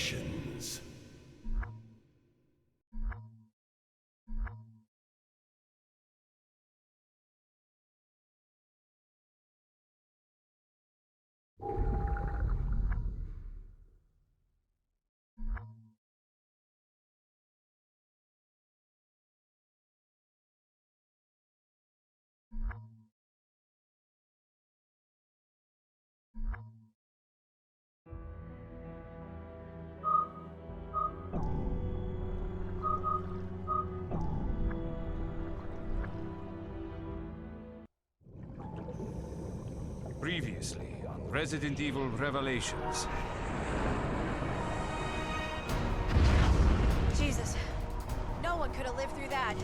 Revelations. Previously on Resident Evil Revelations. Jesus. No one could have lived through that.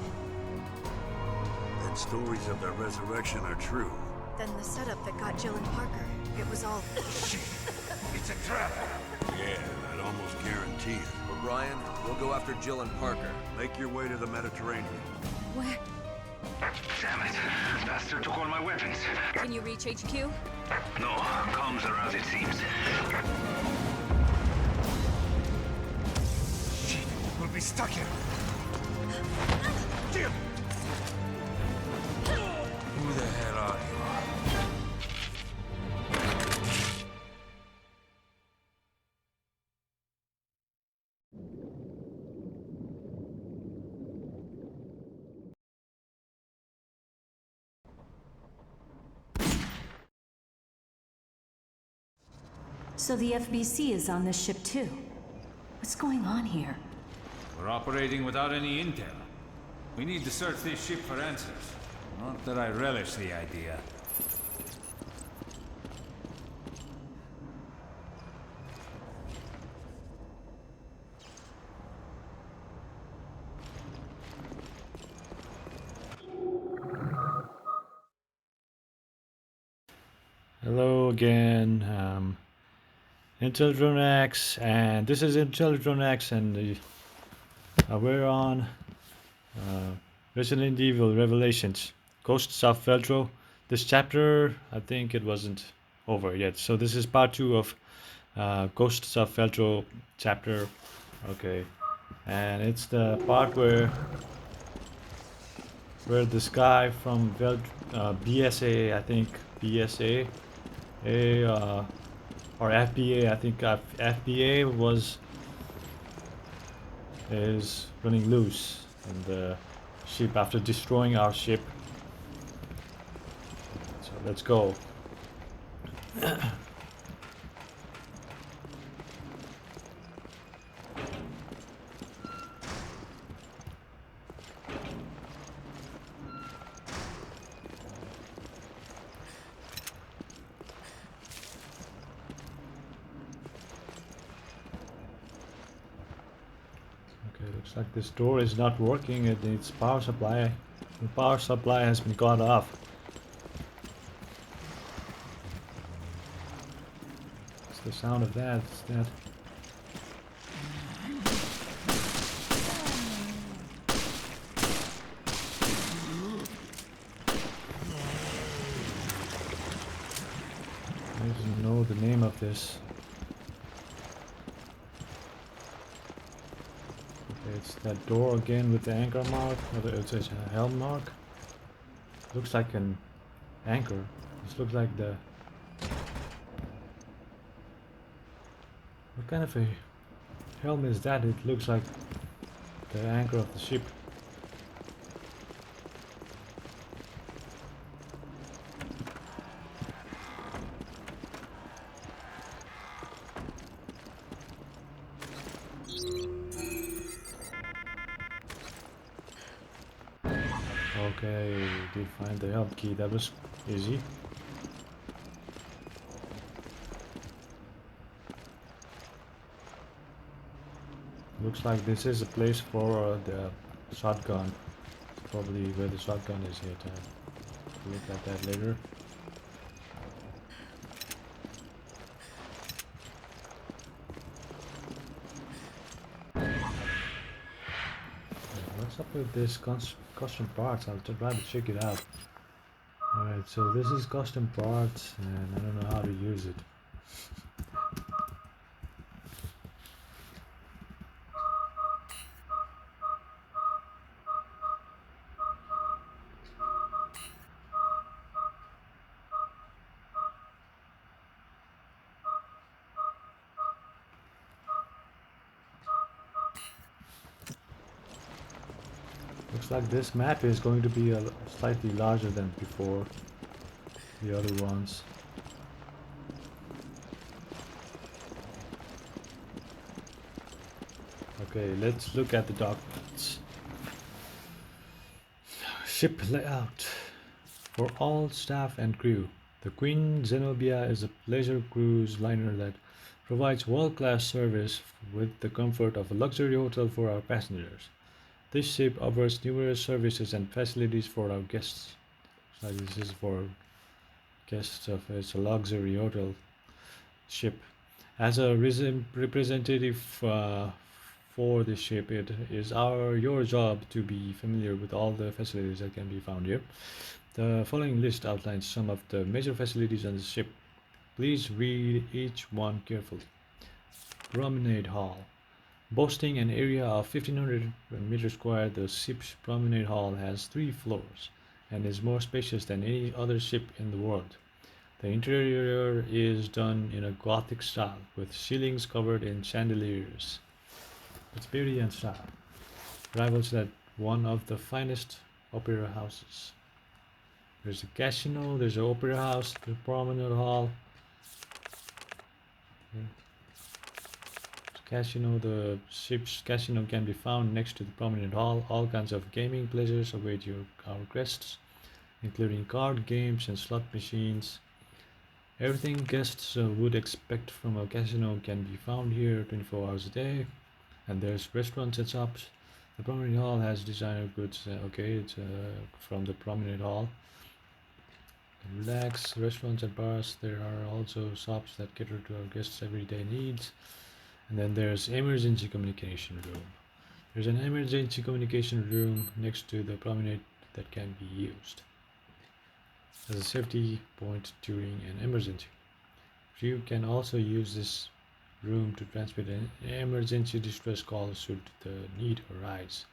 Then stories of their resurrection are true. Then the setup that got Jill and Parker, it was all... Shit! It's a trap! Yeah, I'd almost guarantee it. O'Brien, we'll go after Jill and Parker. Make your way to the Mediterranean. Where? Damn it. Bastard took all my weapons. Can you reach HQ? No, comms are out, it seems. Shit! We'll be stuck here! Jill! Who the hell are you? So the FBC is on this ship too. What's going on here? We're operating without any intel. We need to search this ship for answers. Not that I relish the idea. Hello again, Intelligent X, and this is Intelligent X, and we're on Resident Evil Revelations, Ghosts of Veltro. This chapter, I think it wasn't over yet, so this is part 2 of Ghosts of Veltro chapter. Okay, and it's the part where this guy from BSA, I think BSA. Or FBA, I think FBA is running loose in the ship after destroying our ship. So let's go. Looks like this door is not working. It needs power supply. The power supply has been cut off. What's the sound of that? Is that... I don't know the name of this. It's that door again with the anchor mark, or it's a helm mark. Looks like an anchor. This looks like the... What kind of a helm is that? It looks like the anchor of the ship. Okay, did find the help key. That was easy. Looks like this is a place for the shotgun. Probably where the shotgun is here. To look at that later. What's up with this custom parts? I'll try to check it out. Alright, so this is custom parts and I don't know how to use it. Looks like this map is going to be slightly larger than before the other ones. Okay, let's look at the documents. Ship layout. For all staff and crew, the Queen Zenobia is a pleasure cruise liner that provides world-class service with the comfort of a luxury hotel for our passengers. This ship offers numerous services and facilities for our guests. So this is for guests of it's a luxury hotel ship. As a representative for this ship, it is your job to be familiar with all the facilities that can be found here. The following list outlines some of the major facilities on the ship. Please read each one carefully. Promenade Hall. Boasting an area of 1500 meters square, the ship's promenade hall has 3 floors and is more spacious than any other ship in the world. The interior is done in a Gothic style, with ceilings covered in chandeliers. Its beauty and style rivals that one of the finest opera houses. There's a casino, there's an opera house, the promenade hall. Casino, the ship's casino can be found next to the promenade hall. All kinds of gaming pleasures await our guests, including card games and slot machines. Everything guests would expect from a casino can be found here 24 hours a day. And there's restaurants and shops. The promenade hall has designer goods. It's from the promenade hall. Relax, restaurants and bars. There are also shops that cater to our guests' everyday needs. And then there's emergency communication room. There's an emergency communication room next to the promenade that can be used as a safety point during an emergency. You can also use this room to transmit an emergency distress call should the need arise.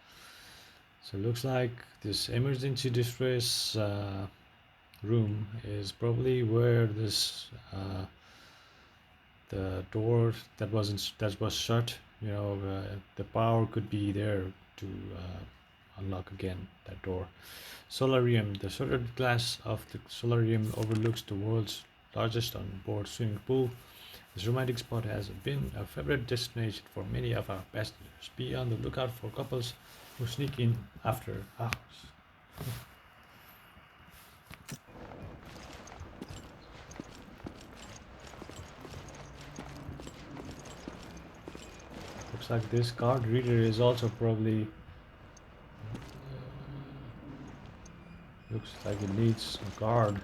So it looks like this emergency distress room is probably where this the door that was shut, the power could be there to unlock again that door. Solarium. The shuttered glass of the solarium overlooks the world's largest on-board swimming pool. This romantic spot has been a favorite destination for many of our passengers. Be on the lookout for couples who sneak in after hours. Looks like this card reader is also probably looks like it needs a card.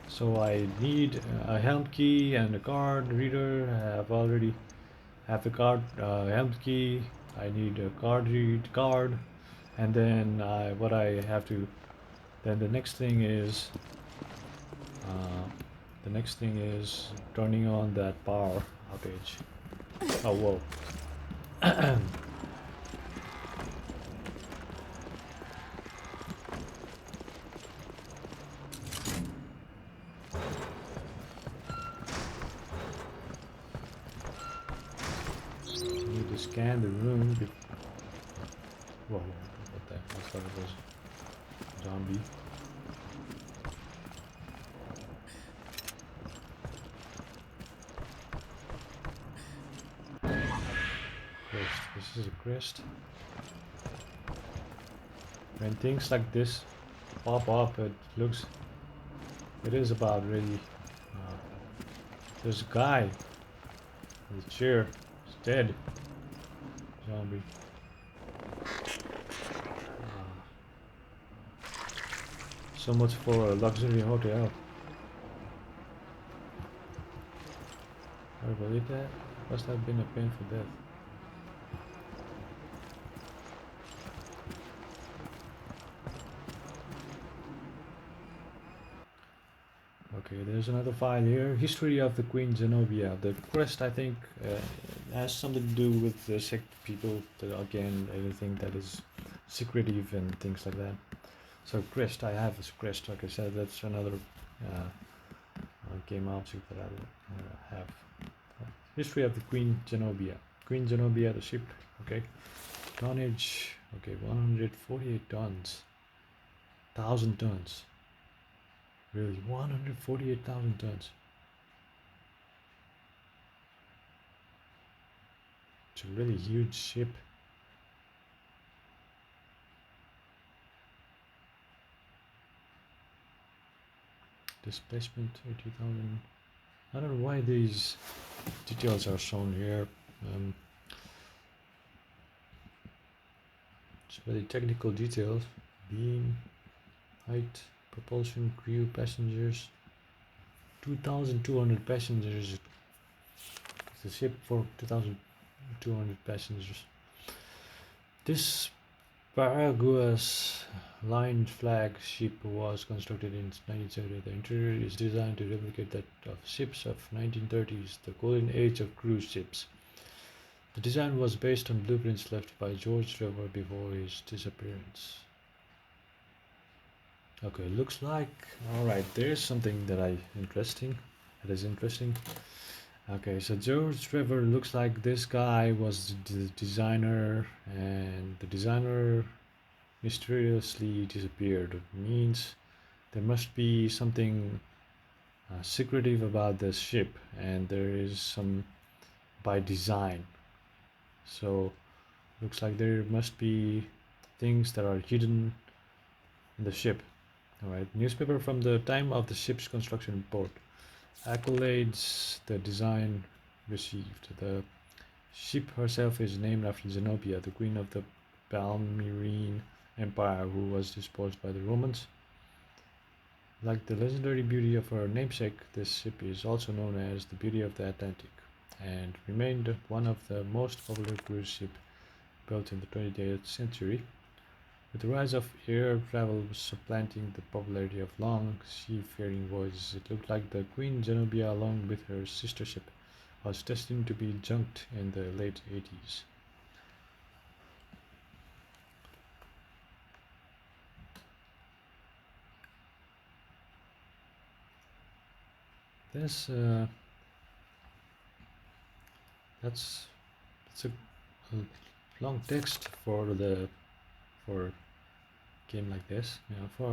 So I need a helm key and a card reader. I already have the card helm key. I need a card, and then then the next thing is turning on that power outage. Oh whoa. Need to scan the room. Whoa, what the heck? I thought it was a zombie. Crest. This is a crest. When things like this pop up, it is about really. There's a guy with a chair. He's dead. Zombie. So much for a luxury hotel. I believe that must have been a painful death. Okay, there's another file here. History of the Queen Zenobia. The crest, I think, has something to do with the sect people. Again, anything that is secretive and things like that. So crest, I have this crest. Like I said, that's another game object that I have. History of the Queen Zenobia. Queen Zenobia, the ship. Okay. Tonnage. Okay, 148 tons. 1,000 tons. Really, 148,000 tons. It's a really huge ship. Displacement 80,000. I don't know why these details are shown here. It's very technical details. Beam, height, propulsion, crew, passengers. 2,200 passengers. It's a ship for 2,200 passengers. This Paragua's line flag ship was constructed in 1970. The interior is designed to replicate that of ships of 1930s, the golden age of cruise ships. The design was based on blueprints left by George Trevor before his disappearance. Okay, looks like alright, there's something that is interesting. Okay, so George Trevor looks like this guy was the designer, and the designer mysteriously disappeared. It means there must be something secretive about this ship, and there is some by design. So looks like there must be things that are hidden in the ship. Alright, newspaper from the time of the ship's construction report. Accolades the design received. The ship herself is named after Zenobia, the queen of the Palmyrene Empire, who was disposed by the Romans. Like the legendary beauty of her namesake, this ship is also known as the Beauty of the Atlantic, and remained one of the most popular cruise ships built in the 20th century. With the rise of air travel supplanting the popularity of long seafaring voyages, it looked like the Queen Zenobia, along with her sister ship, was destined to be junked in the late 80s. That's a long text for a game like this.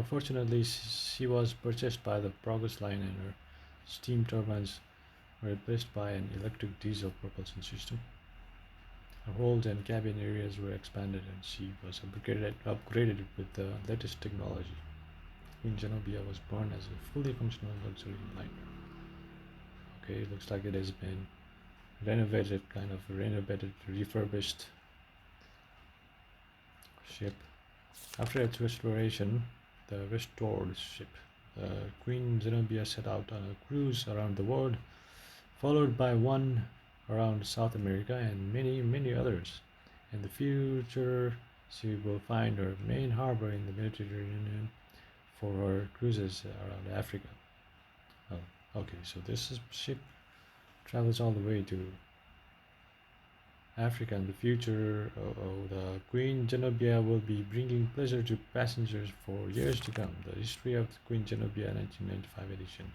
Fortunately, she was purchased by the Progress Line, and her steam turbines were replaced by an electric diesel propulsion system. Her hold and cabin areas were expanded, and she was upgraded with the latest technology. Queen Zenobia was born as a fully functional luxury liner. Okay, looks like it has been renovated, refurbished ship. After its restoration, the restored ship, Queen Zenobia set out on a cruise around the world, followed by one around South America and many others. In the future, she will find her main harbor in the Mediterranean for her cruises around Africa. Oh, okay, so this ship travels all the way to Africa in the future. The Queen Zenobia will be bringing pleasure to passengers for years to come. The history of the Queen Zenobia 1995 edition.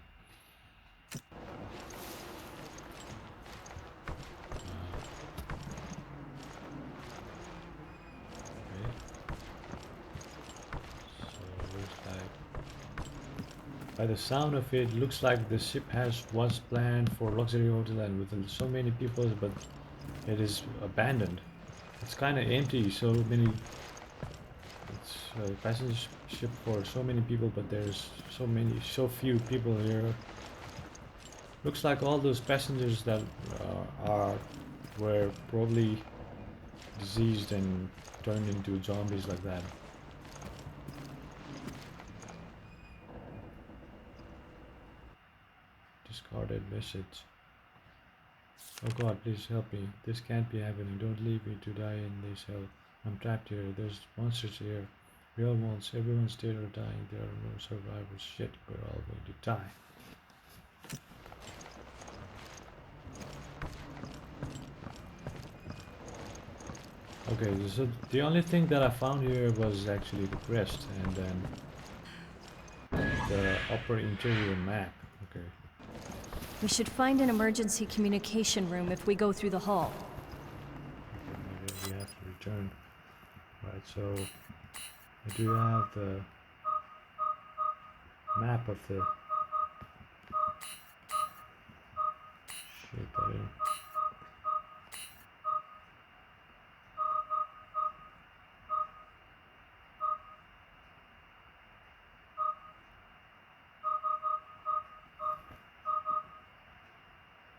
Okay. So looks like, by the sound of it, looks like the ship was planned for luxury hotel and with so many people, but it is abandoned. It's kind of empty. It's a passenger ship for so many people, but there's so few people here. Looks like all those passengers that were probably diseased and turned into zombies like that. Discarded message. Oh God, please help me. This can't be happening. Don't leave me to die in this hell. I'm trapped here. There's monsters here. Real ones. Everyone's dead or dying. There are no survivors. Shit, we're all going to die. Okay, so the only thing that I found here was actually the crest and then the upper interior map. Okay. We should find an emergency communication room if we go through the hall. Okay, maybe we have to return. Right, so we do have the map of the ship.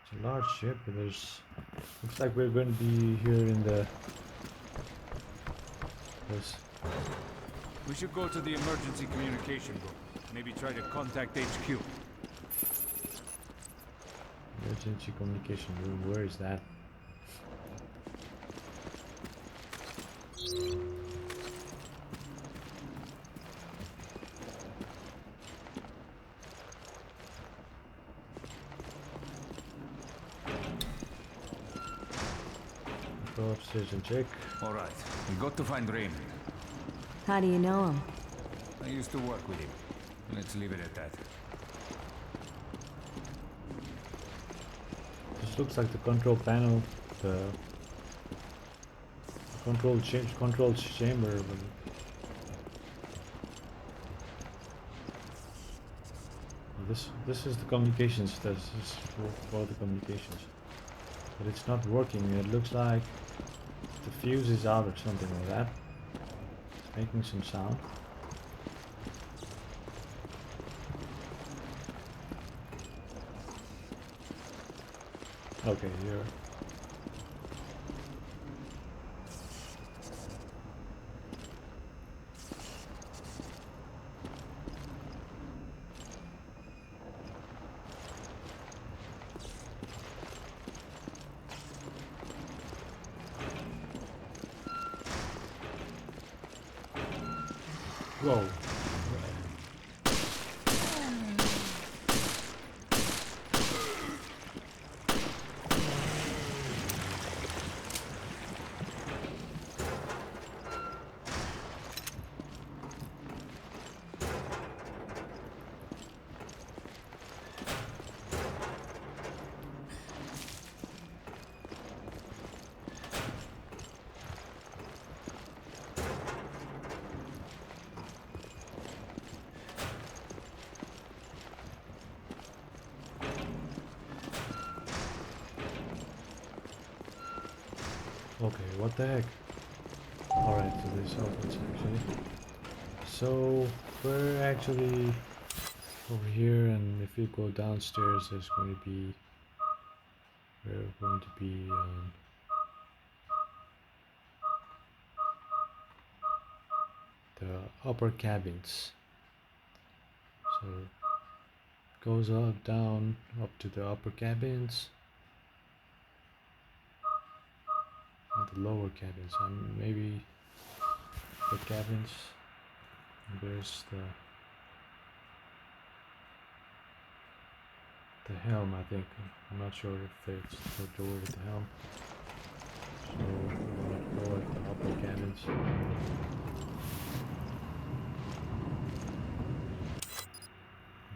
It's a large ship, but there's looks like we're going to be here in the this We should go to the emergency communication room. Maybe try to contact HQ. emergency communication room. Where is that? Go upstairs and check. All right, we got to find Raymond. How do you know him? I used to work with him. Let's leave it at that. This looks like the control panel, the control chamber. This is the communications. This is for the communications, but it's not working. It looks like the fuse is out or something like that. It's making some sound. Okay, here. Whoa. Okay, what the heck? Alright, so this opens actually. So we're actually over here, and if we go downstairs, there's going to be the upper cabins. So it goes up, down, up to the upper cabins. Not the lower cabins, maybe the cabins. And there's the helm, I think. I'm not sure if it's the door with the helm. So we're gonna go at the upper cabins.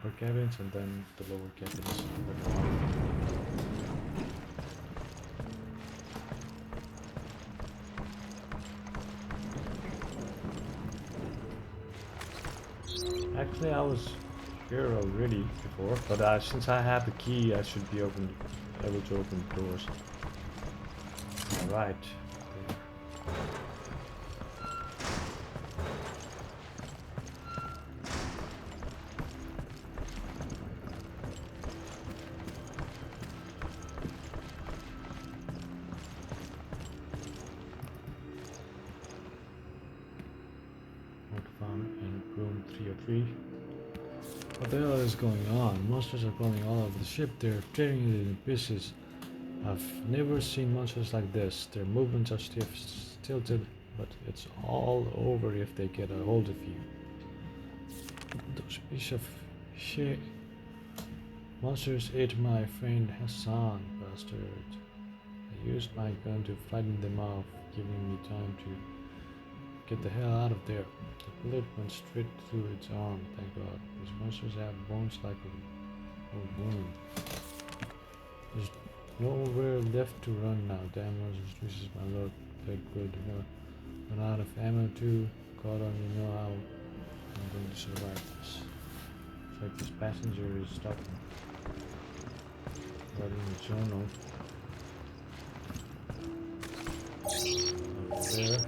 Upper cabins and then the lower cabins. Actually, I was here already before, but since I have the key, I should be able to open the doors. Alright. What the hell is going on? Monsters are crawling all over the ship. They're tearing it in pieces. I've never seen monsters like this. Their movements are stiff, tilted, but it's all over if they get a hold of you. Those piece of shit. Monsters ate my friend Hassan, bastard. I used my gun to frighten them off, giving me time to get the hell out of there. The bullet went straight through its arm, thank God. These monsters have bones like a woman. There's nowhere left to run now. Damn monsters, this is my lord. They're good. Run out of ammo too. God only know how I'm going to survive this. It's like this passenger is stuck writing a journal. Over there.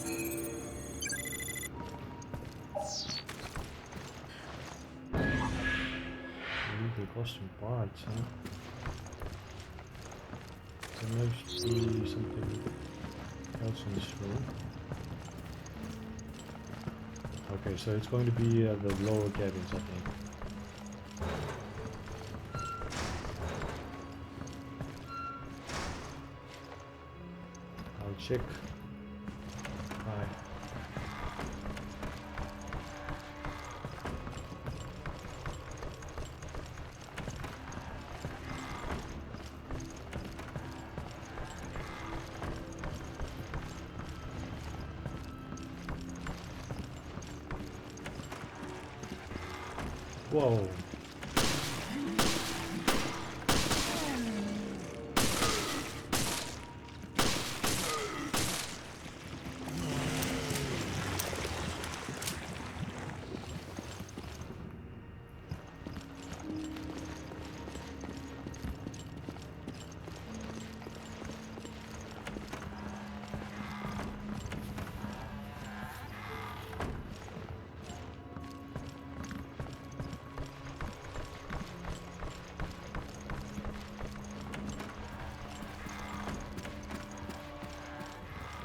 Illegal costume parts, huh? There must be something else in this room. Okay, so it's going to be the lower cabins, I think. I'll check. Bye. Whoa.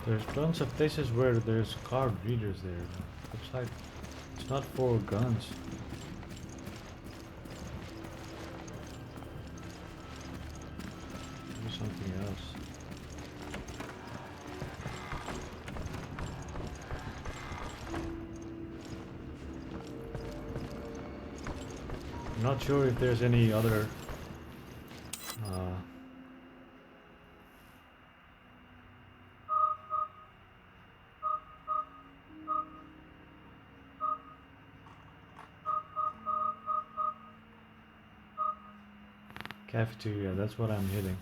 There's tons of places where there's card readers there. Looks like it's not for guns. Maybe something else. I'm not sure if there's any other cafeteria, that's what I'm hitting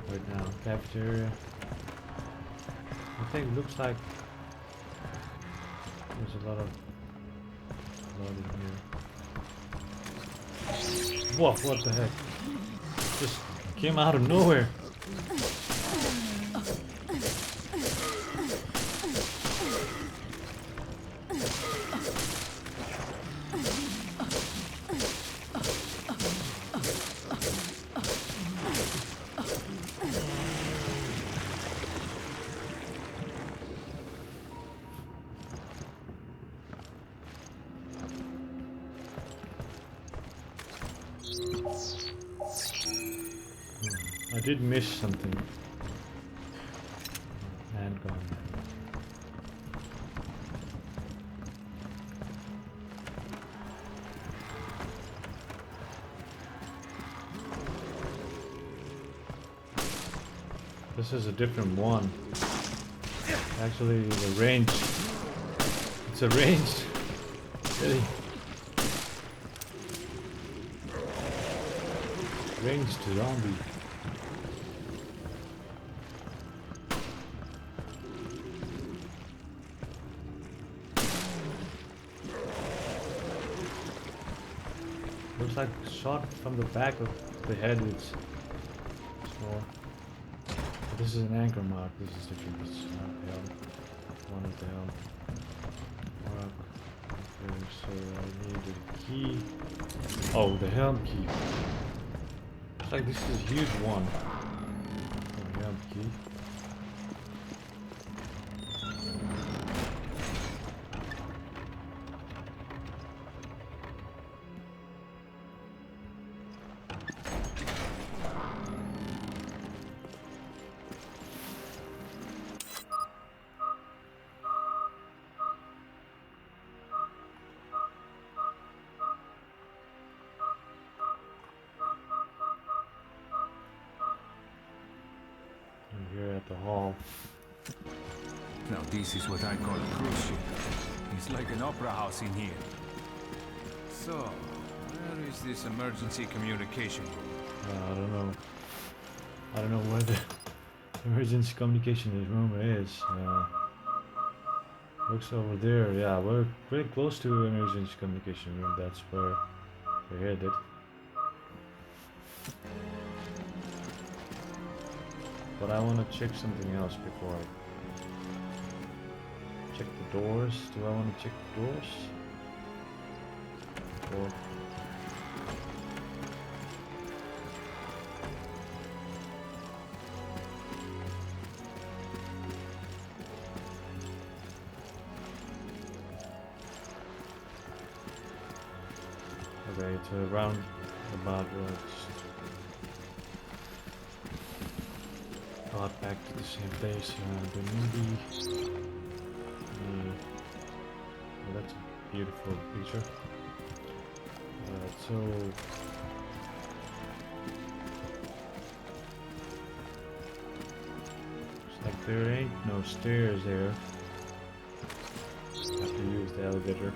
right now. Cafeteria. I think it looks like there's a lot in here. Whoa, what the heck? Just came out of nowhere. I did miss something. Handgun. This is a different one. Actually, the range. It's a range. Really. Ranged zombie. Looks like shot from the back of the head. It's small. But this is an anchor mark. This is different. It's not the helm. One of the helm. Mark. Okay, so I need a key. Oh, the helm key. Looks like this is a huge one. The helm key. Here at the hall. Now this is what I call a cruise ship. It's like an opera house in here. So, where is this emergency communication room? I don't know. I don't know where the emergency communication room is. Looks over there. Yeah, we're pretty close to emergency communication room. That's where we're headed. But I want to check something else before I check the doors. Do I want to check the doors? Or okay, it's around about got back to the same place. The movie. Oh, that's a beautiful picture. So it's like there ain't no stairs there. Have to use the elevator.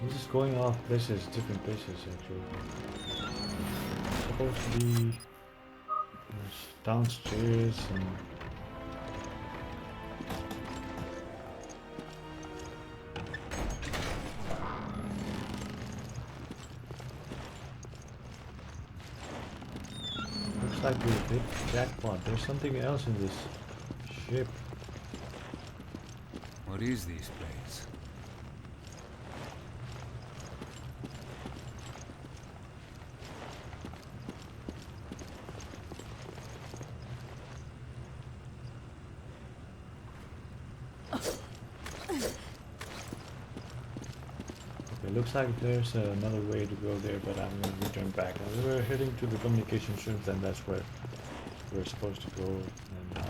This is going off places, different places actually. Supposed to be downstairs and looks like we hit jackpot. There's something else in this ship. What is this place? Okay, looks like there's another way to go there, but I'm going to return back. And we're heading to the communication rooms, and that's where we're supposed to go. And now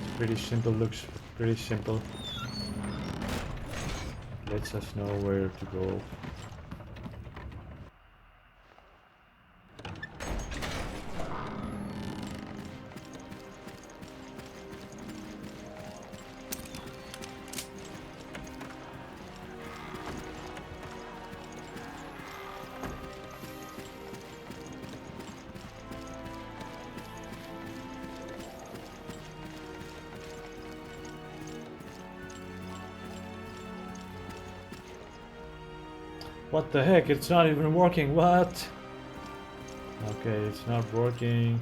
it's pretty simple. Looks pretty simple. Lets us know where to go. What the heck? It's not even working. What? Okay, it's not working.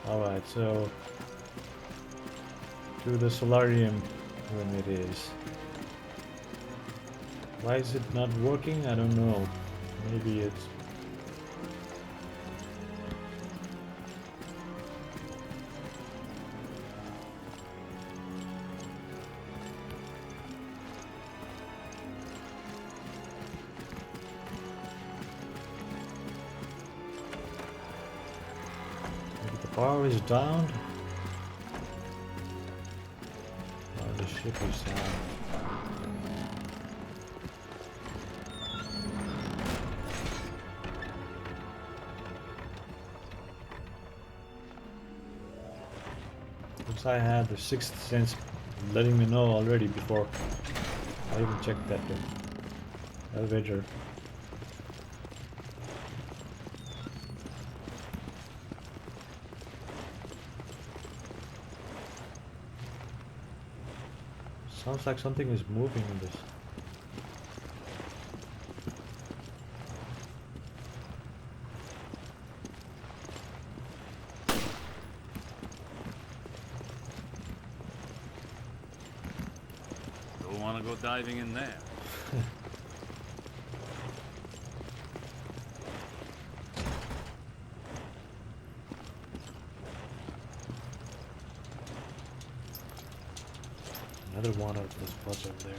Alright, so to the solarium room it is. Why is it not working? I don't know. Maybe it's... maybe the power is down? Oh, the ship is down. Looks like I had the sixth sense letting me know already before I even checked that elevator. Sounds like something is moving in this. Don't want to go diving in there. another one of those spots over there.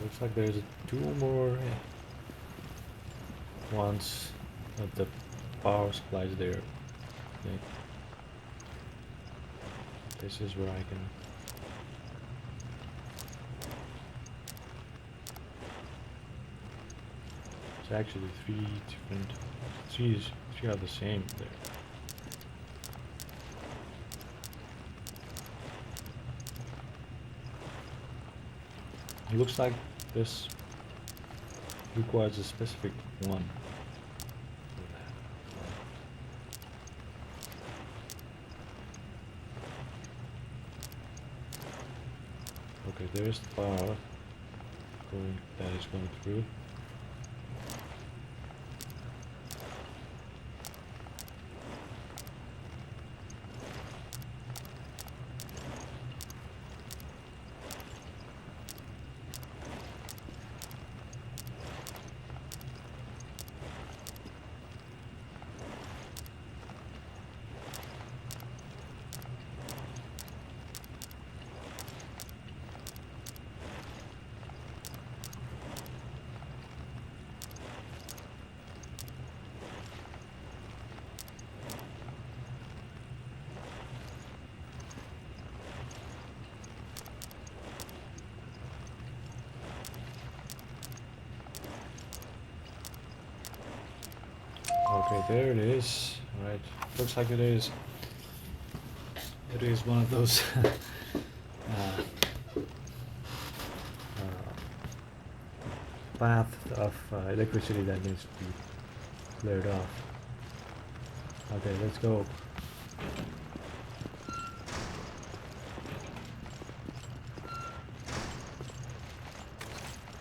Looks like there's two more ones of the power supplies there. Okay. This is where I can. It's actually three different. Three are the same there. It looks like this requires a specific one for that. Okay, there's the power that is going through. Okay, there it is. Alright, looks like it is. It is one of those path of electricity that needs to be cleared off. Okay, let's go.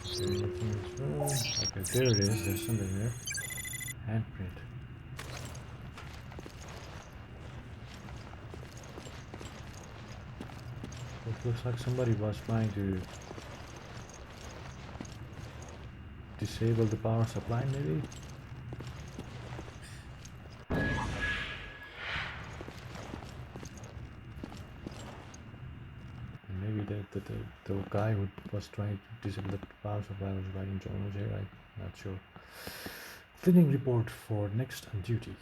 Okay, nothing is wrong. Okay, there it is. There's something there. Handprint. It looks like somebody was trying to disable the power supply, maybe? And maybe the guy who was trying to disable the power supply was writing journals here, I'm not sure. Cleaning report for next on duty.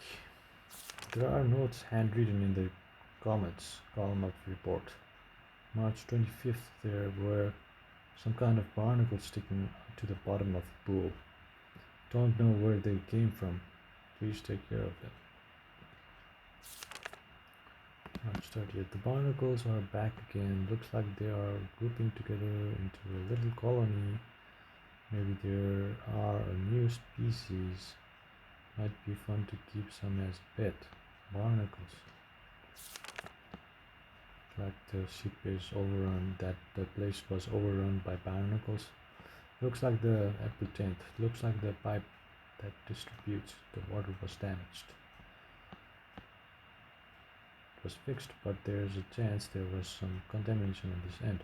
There are notes handwritten in the comments column of report. March 25th, there were some kind of barnacles sticking to the bottom of the pool. Don't know where they came from. Please take care of them. March 30th, the barnacles are back again. Looks like they are grouping together into a little colony. Maybe there are a new species. Might be fun to keep some as pet. Barnacles. Like the ship is overrun. That the place was overrun by barnacles. Looks like the April 10th. Looks like the pipe that distributes the water was damaged. It was fixed, but there's a chance there was some contamination on this end.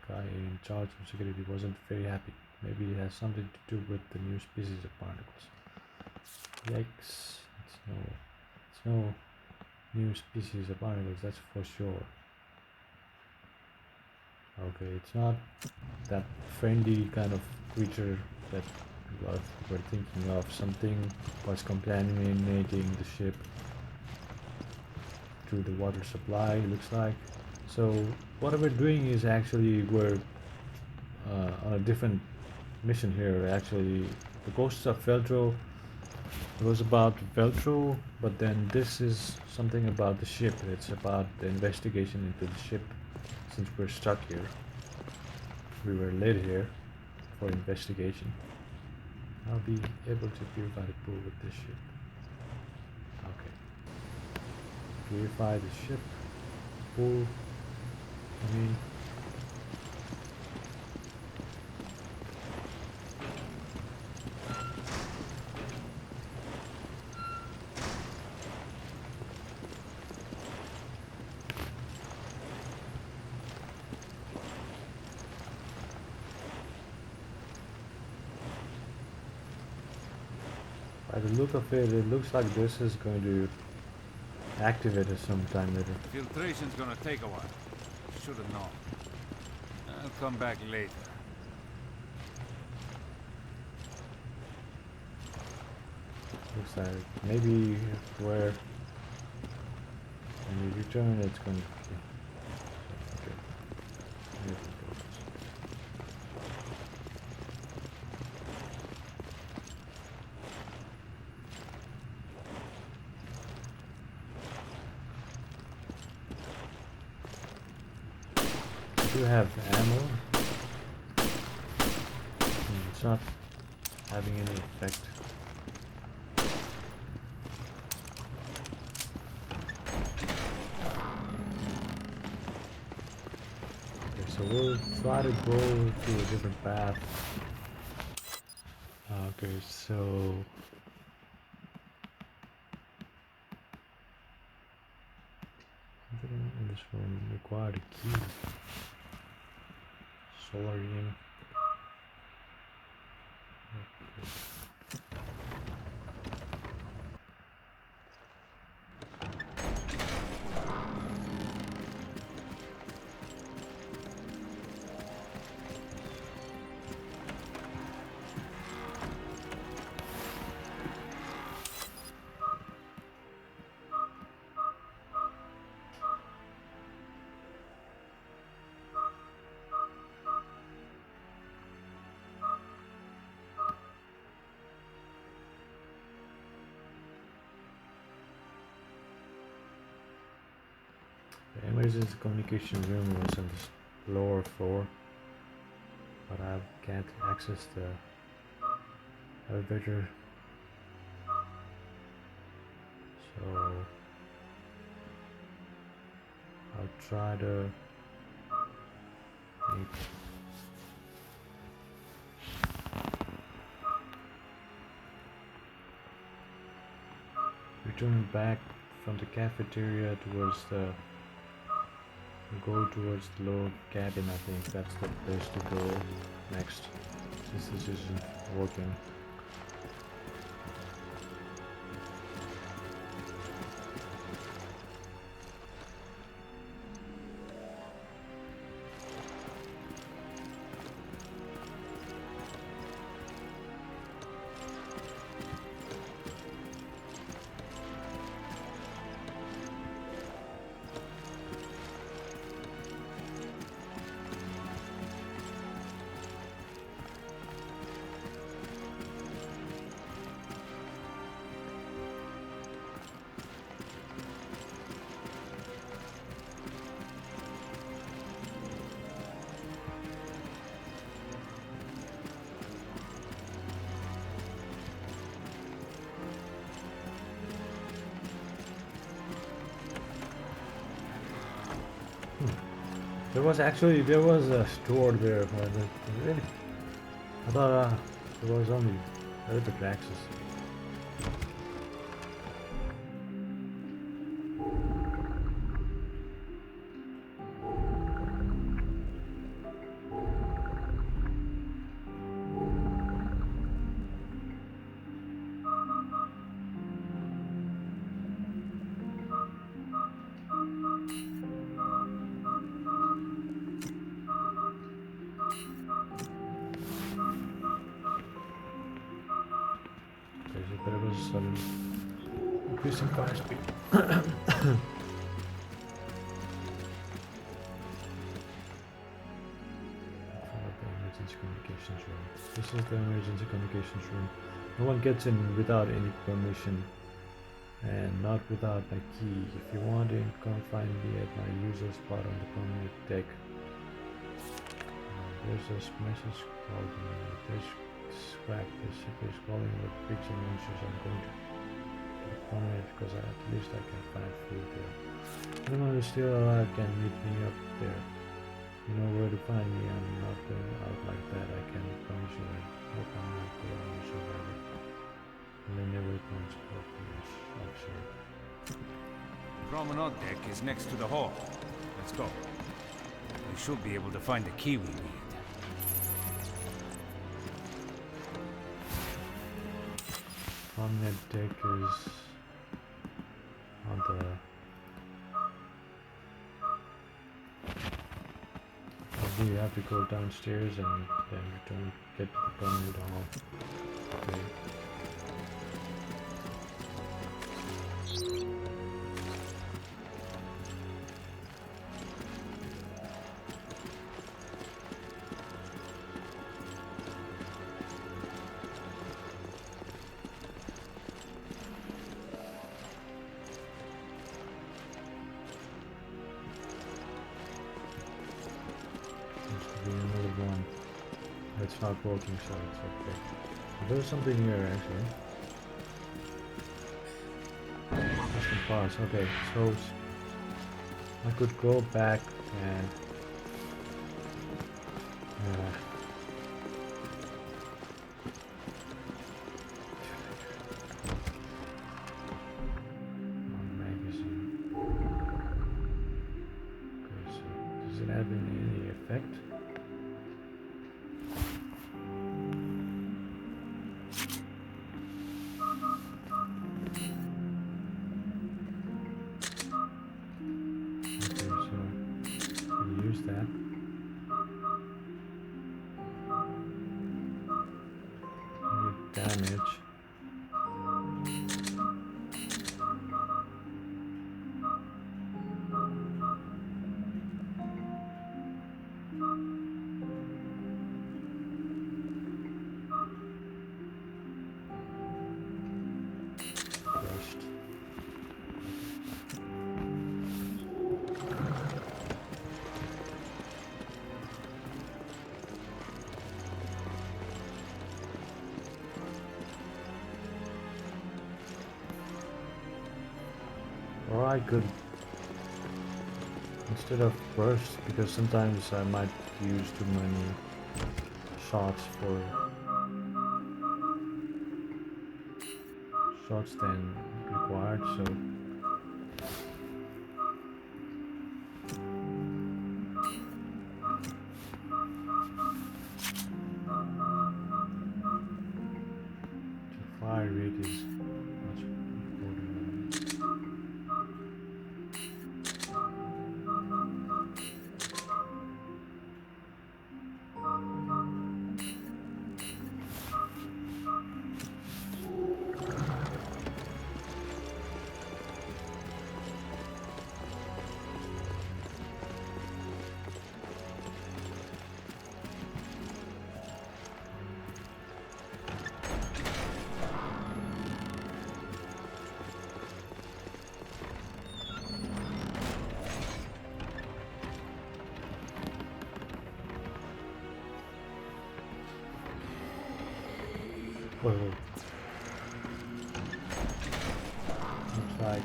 The guy in charge of security wasn't very happy. Maybe it has something to do with the new species of barnacles. Yikes! It's no new species of barnacles, that's for sure. Okay, it's not that friendly kind of creature that we're thinking of. Something was contaminating the ship through the water supply, looks like. So what we're doing is actually we're on a different mission here. Actually, the Ghosts of Veltro was about Veltro, but then this is something about the ship. It's about the investigation into the ship. Since we're stuck here, we were led here for investigation. I'll be able to purify the pool with this ship. Okay. Purify the ship. Pool. I mean. By the look of it, it looks like this is going to activate it sometime later. Filtration's gonna take a while. Should have known. I'll come back later. Looks like maybe where when you return, it's going to. Okay. Here it goes. I do have ammo. It's not having any effect. Okay, so we'll try to go to a different path. Okay, so something in this room required a key. Solarium. The emergency communication room was on the lower floor, but I can't access the elevator, so I'll try to return back from the cafeteria towards the go towards the lower cabin. I think that's the place to go next, since this isn't working. There was a store there, but really, I thought there was only elevator access. There was some increasing fire speed. Emergency communications room. This is the emergency communications room. No one gets in without any permission, and not without my key. If you want in, come find me at my usual spot on the permanent deck. There's a message called there's scrap. This ship is calling with pigs and monsters. I'm going to permanent because at least I can find food there. Anyone who's still alive can meet me up there. You know where to find me. I'm not going out like that. I can promise you. I hope I'm not the only survivor. And I never comes for police officer. The promenade deck is next to the hall. Let's go. We should be able to find the key we need. promenade deck is on the... Probably you have to go downstairs and then return, get to the promenade hall. Okay. Another one. It's not working, so it's okay. There's something here actually. Custom parts. Okay, so I could go back and magazine. Okay, so does it have any effect? That damage. Crushed. Or I could, instead of burst, because sometimes I might use too many shots than required, so the fire rate is much important. Whoa. Looks like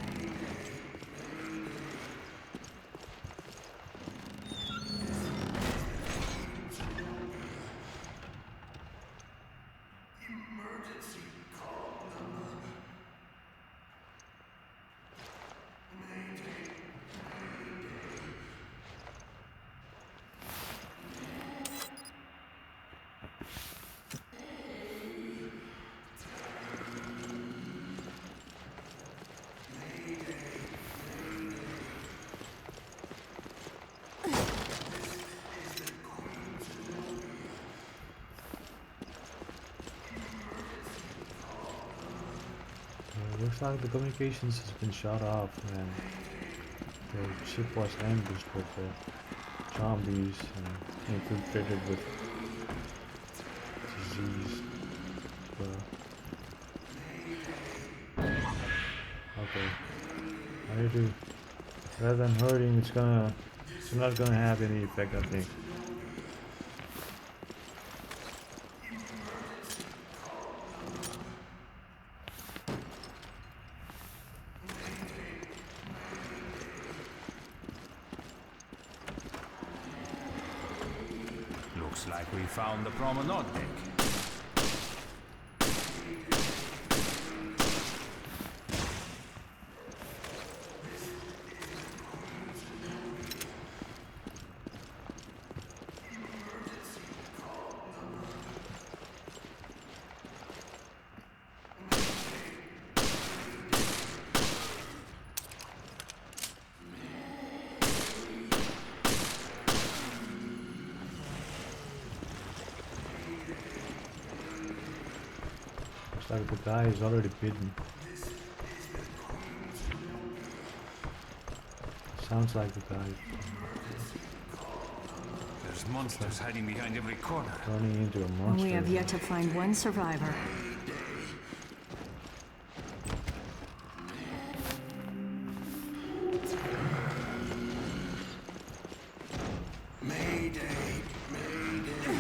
looks like the communications has been shut off and the ship was ambushed with the zombies and infiltrated with disease. Okay. I need to, rather than hurting, it's not gonna have any effect, I think. Looks like we found the promenade deck. like the guy is already bitten. Sounds like the guy There's monsters hiding behind every corner. turning into a monster. We have yet to find one survivor. Mayday, Mayday.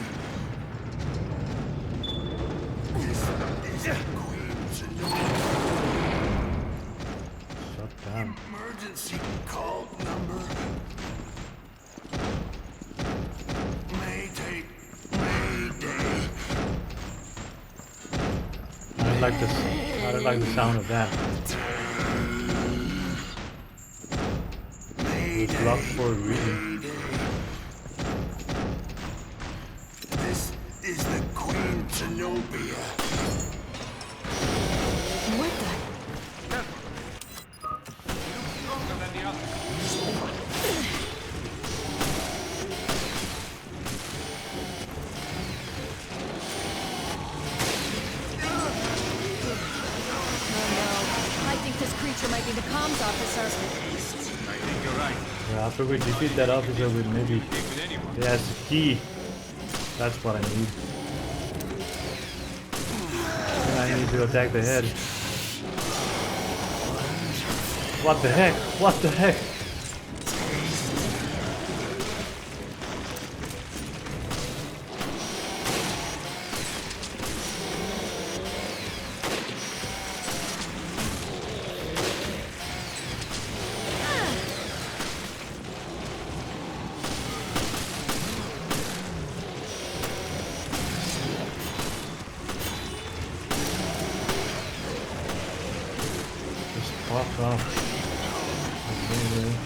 This is the Queen Zenobia. Shut down. Emergency call number. Mayday, Mayday. I don't like this. I don't like the sound of that. It's locked for a reason. This is the Queen Zenobia. What the? Stronger than the others. I think this creature might be the comms officer. I think you're right. Yeah, after we defeat that officer with maybe Take with anyone. he has the key. That's what I need. And I need to attack the head. What the heck? What the heck? Just fuck off. Okay,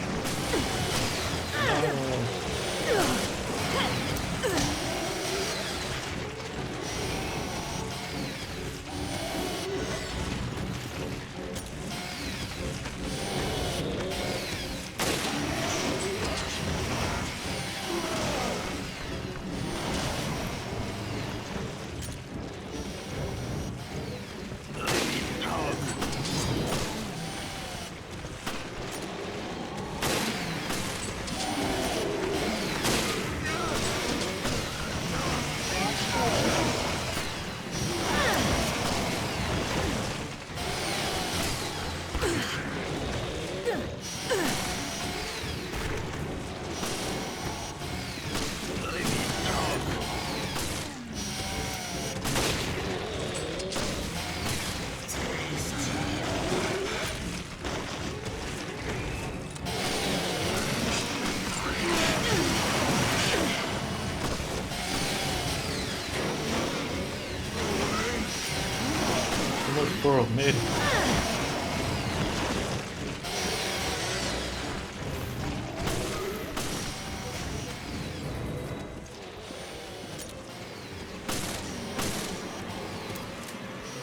almost for a minute.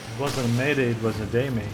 It wasn't a mayday, it was a daymay.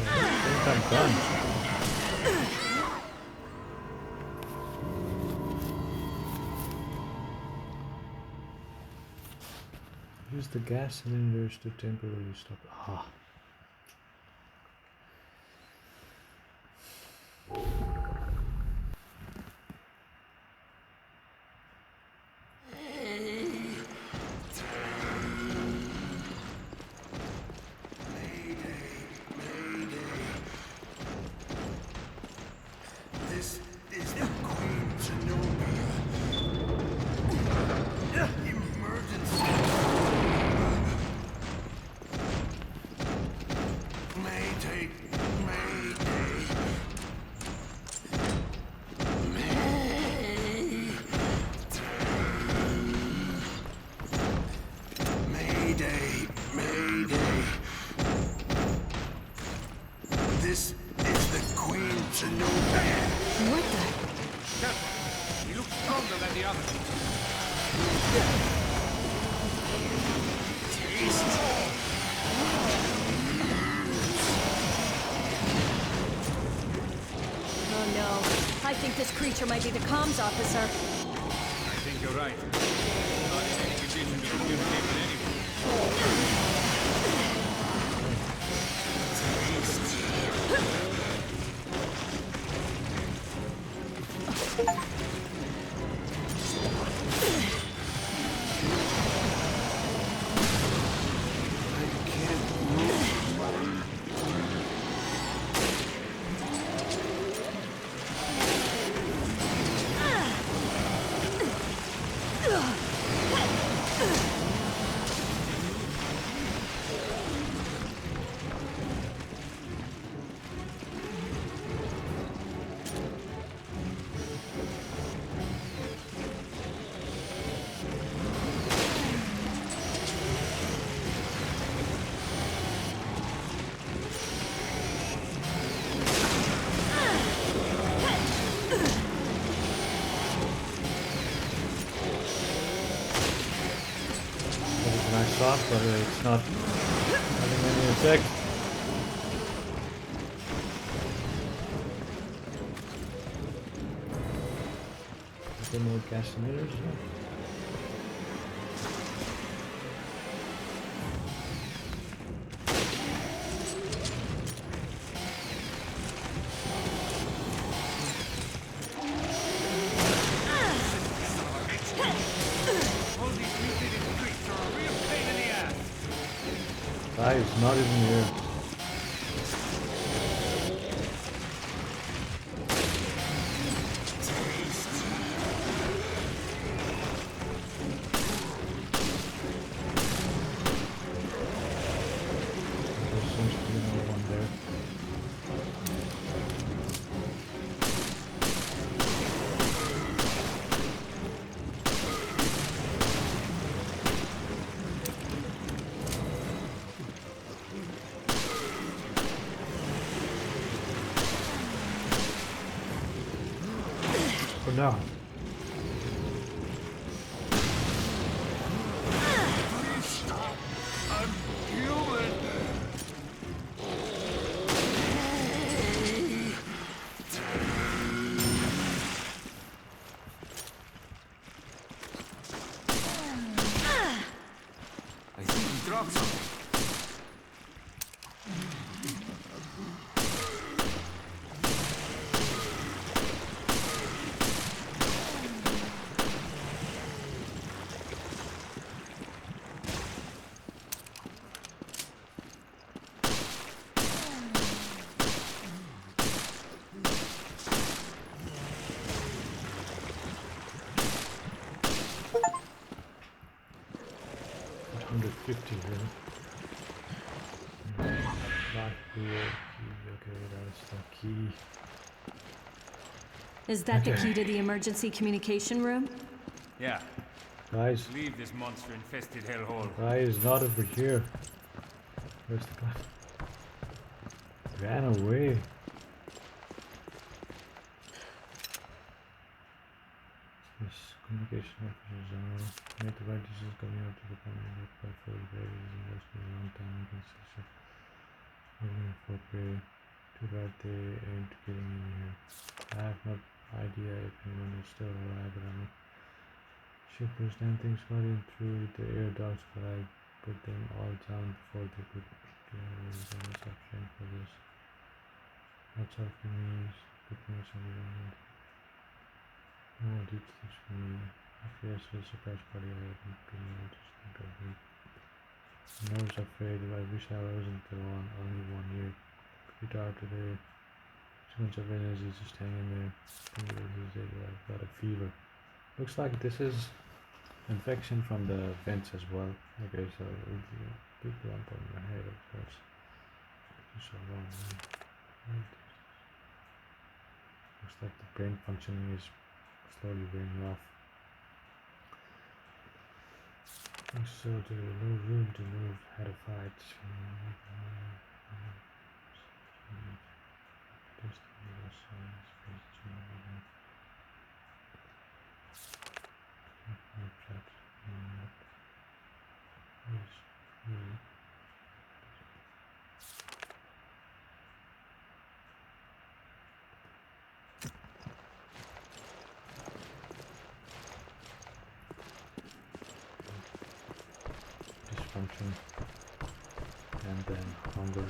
I think I'm done. Use the gas cylinders to temporarily stop. Ah. than the other. Oh no. I think this creature might be the comms officer. I think you're right. Not in any condition to communicate with anyone. Nice shot, but it's not having any effect. Is there more gas emitters? Guys, not even here. There seems to be another one there. For now. I think he dropped something. $150 here. Black wheel key. Okay, that's the key. Is that the Okay. key to the emergency communication room? Yeah. Guys, Leave this monster-infested hellhole. guy is not over here. Where's the guy? Ran away. This communication officer zone. Made the right decision coming out to the company by 40 days. Investing a long time in construction. Moving for pay. Too bad they ain't getting in here. I have no idea if anyone is still alive, but I'm ship those damn things got in through the air ducts, but I put them all down before they could get reception for this. That's all for me. Good news on the end. More deep things for me. After yesterday's surprise party, I haven't been able to think of it. I was afraid, but I wish I wasn't the one, only one here. Pretty tired today. Too much of energy just hanging there. I've got a fever. Looks like this is infection from the vents as well. Okay, so big lump on my head, of course. So long. Looks like the brain functioning is slowly wearing off. So to no room to move, had a fight. function, and then hunger.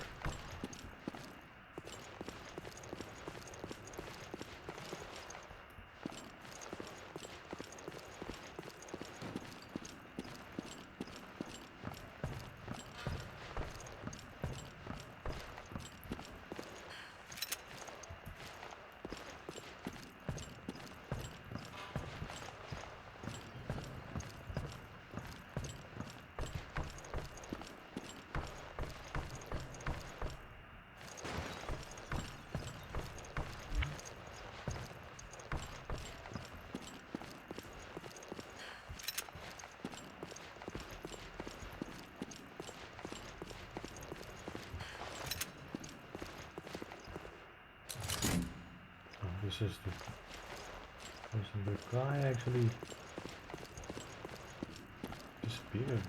This is the guy actually disappeared.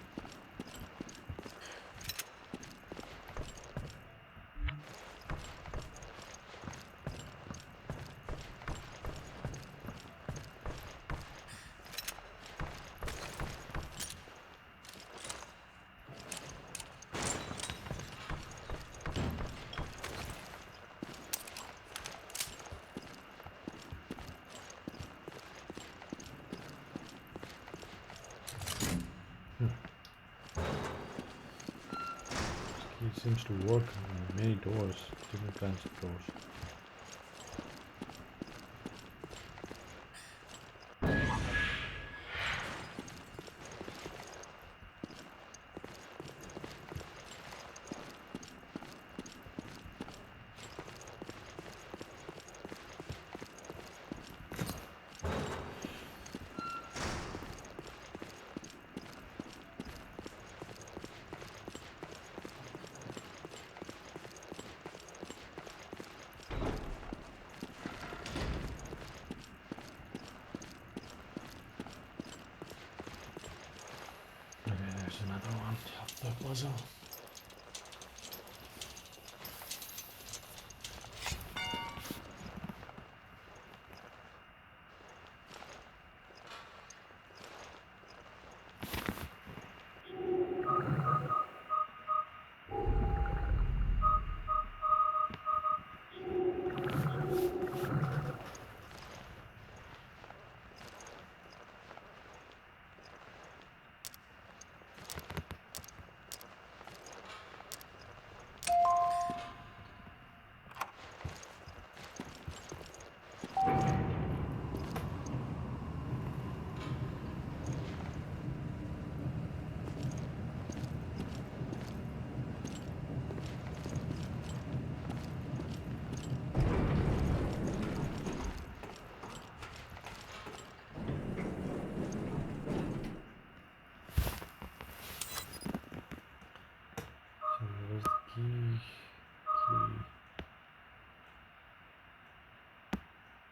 It seems to work on many doors, different kinds of doors. There's another one of the puzzle.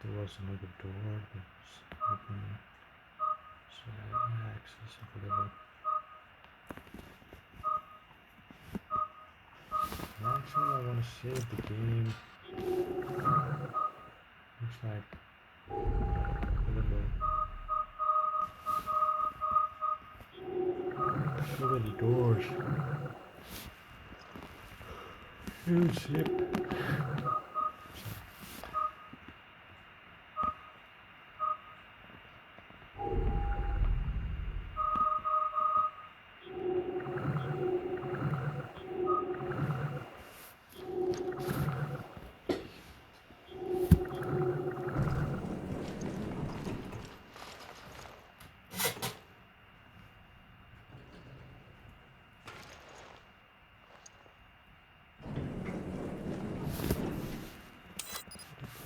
There was another door that was open, so I had access or whatever. Actually, I want to save the game. Looks like a little too many doors. Huge ship.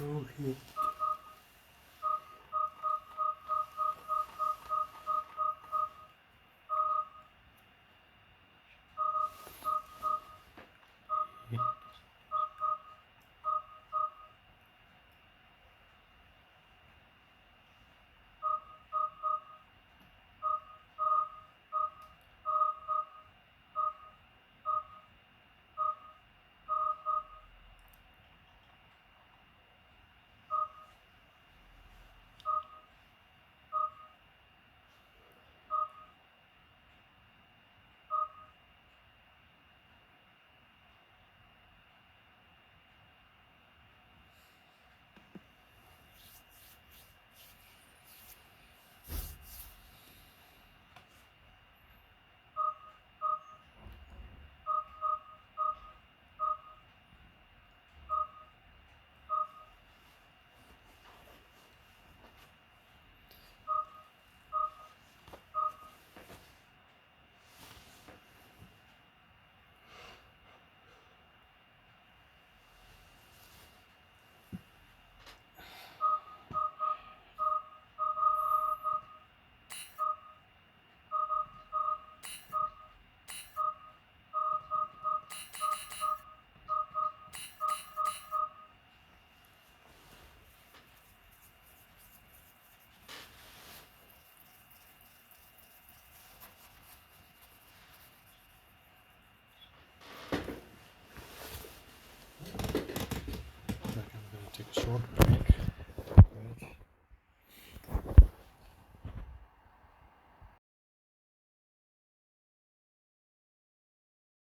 Oh, here.